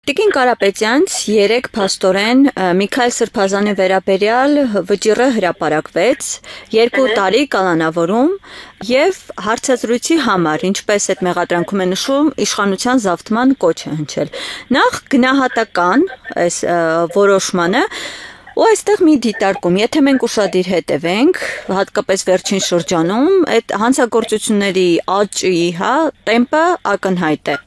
Տիկին Կարապետյանց երեկ փաստորեն Միքայել Սրբազանի վերաբերյալ վճիռը հրապարակվեց 2 տարի կալանավորում եւ հարցազրույցի համար, ինչպես այդ մեղադրանքում է նշում, իշխանության զավթման կոչ է հնչել։ Նախ գնահատական այս որոշմանը ու այստեղ մի դիտարկում, եթե մենք ուշադիր հետևենք, հատկապես վերջին շրջանում, այդ հանցագործությունների աճի, տեմպը ակնհայտ է։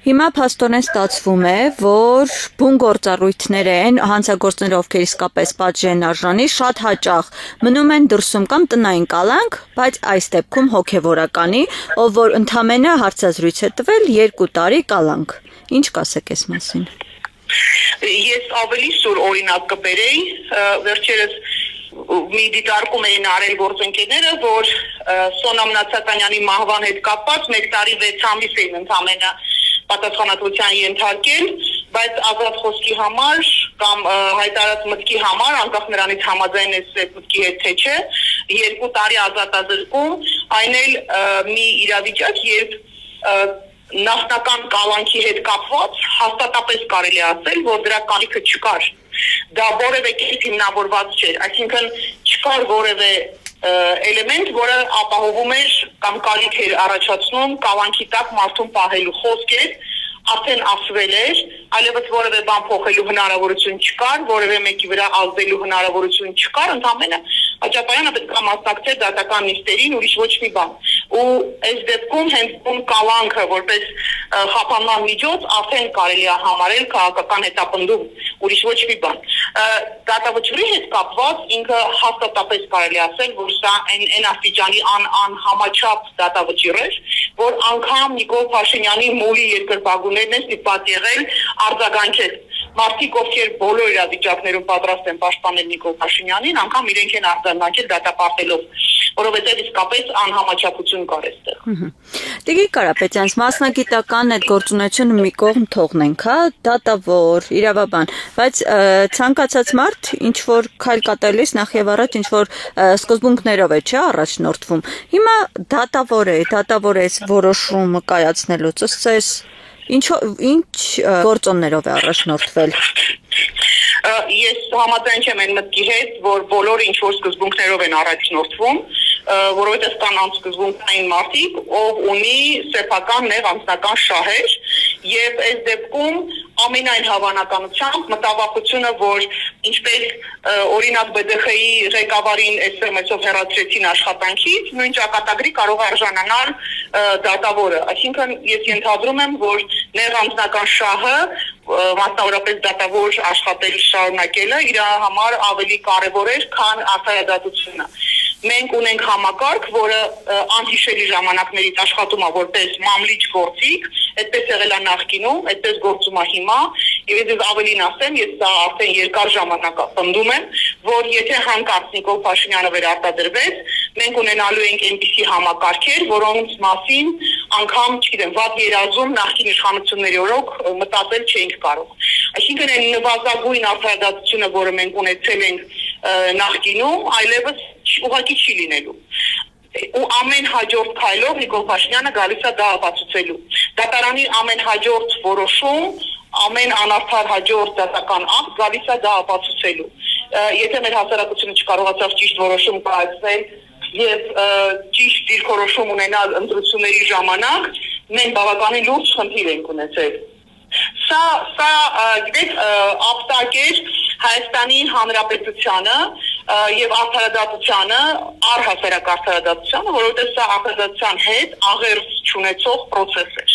Հիմա փաստորեն ստացվում է, որ բուն գործառույթներ են, հանցագործները, ովքեր իսկապես պատժի են արժանի, շատ հաճախ մնում են դրսում կամ տնային կալանք, բայց այս դեպքում հոգևորականի, ով որ ընդամենը հարցազրույց է տվել 2 տարի կալանք։ Ինչ կասեք այս մասին։ Ես ավելի սուր օրինակ կբերեի, վերջերս մի դիտարկում էին արել գործընկերները, որ Սոնա Մնացականյանի մահվան հետ կապված 1 տարի 6 ամիս էին ընդամենը պատասխանատվության ենթարկել, բայց ազատ խոսքի համար կամ հայտարարած մտքի համար, անկախ նրանից համաձայն ես այդ մտքի հետ թե չէ, 2 տարի ազատազրկում, այն էլ մի իրավիճակ, երբ նախնական կալանքի հետ կապված հաստատապես կարելի ասել, որ դրա կարիքը չկար։ Դա որևէ կերպ հիմնավորված չէր, այսինքն չկար որևէ էլեմենտ, որը ապահովում էր կամ կարիք էր առաջացնում կալանքի տակ մարդուն պահելու խոսք էր, արդեն ասվել էր, այլևս որևէ բան փոխելու հնարավորություն չկար, որևէ մեկի վրա ազդելու հնարավորություն չկար, ընդամենը Հաճապարյանը պետք է մասնակցեր դատական նիստերին, ուրիշ ոչ մի բան։ Ու այս դեպքում հենց բուն կալանքը որպես խափանման միջոց արդեն կարելի է համարել քաղաքական հետապնդում, ուրիշ ոչ մի բան։ Դատավճռի հետ կապված ինքը հաստատապես կարելի ասել, որ սա այն աստիճանի անհամաչափ դատավճիռ էր, որ անգամ Նիկոլ Փաշինյանի մոլի երկրպագուներն են ստիպված եղել արձագանքել։ Մարդիկ, ովքեր բոլոր իրավիճակներում պատրաստ են պաշտպանել Նիկոլ Փաշինյանին, անգամ իրենք են արձագանքել դատապարտելով, որովհետև իսկապես անհամաչափություն կար այստեղ։ Տիկին Կարապետյան, մասնագիտական այդ գործունեությունը մի կողմ թողնենք, դատավոր, իրավաբան, բայց ցանկացած մարդ ինչ որ քայլ կատարելիս նախ եւ առաջ ինչ որ սկզբունքներով է, չէ, առաջնորդվում։ Հիմա դատավոր է որոշումը կայացնելուց, ըստ ինչ գործոններով է առաջնորդվել։ Ես համաձայն չեմ այն մտքի հետ, որ բոլորը ինչ որ սկզբունքներով են առաջնորդվում, որովհետև կան անսկզբունքային մարդիկ, ով ունի սեփական նեղ անձնական շահեր, եւ այս դեպքում ամենայն հավանականությամբ մտավախությունը, որ ինչպես օրինակ BDԽ-ի ղեկավարին SMS-ով հեռացրեցին աշխատանքից, նույն ճակատագրի կարող է արժանանալ դատավորը։ Այսինքն ես ենթադրում եմ, որ նեղ անձնական շահը մասնավորապես դատավոր աշխատել շարունակելը իր համար ավելի կարևոր էր, քան արդարադատությունը։ Մենք ունենք համակարգ, որը անհիշելի ժամանակներից աշխատում է որպես մամլիչ գործիք, այդպես եղել է նախկինում, այդպես գործում է հիմա, եւ ես ավելին ասեմ, ես դա արդեն երկար ժամանակ պնդում եմ, որ եթե հանկարծ Նիկոլ Փաշինյանը վերարտադրվեց, մենք ունենալու ենք այնպիսի համակարգեր, որոնց մասին անգամ, չգիտեմ, վատ երազում նախկին իշխանությունների օրոք մտածել չէինք կարող։ Այսինքն այն նվազագույն արդարադատությունը, որը մենք ունեցել ենք նախկինում, այլևս ուղղակի չի լինելու։ Ու ամեն հաջորդ քայլով Նիկոլ Փաշինյանը գալիս է դա ապացուցելու։ Դատարանի ամեն հաջորդ որոշում, ամեն անարդար հաջորդ դատական ակտ գալիս է դա ապացուցելու։ Եթե մեր հասարակությունը չկարողացավ ճիշտ որոշում կայացնել եւ ճիշտ դիրքորոշում ունենալ ընտրությունների ժամանակ, մենք բավականին լուրջ խնդիր ենք ունեցել։ Սա գիտեք, ապտակ էր Հայաստանի Հանրապետությանը եւ արդարադատությանը, առհասարակ արդարադատությանը, որովհետեւ սա արդարադատության հետ աղերս չունեցող process էր։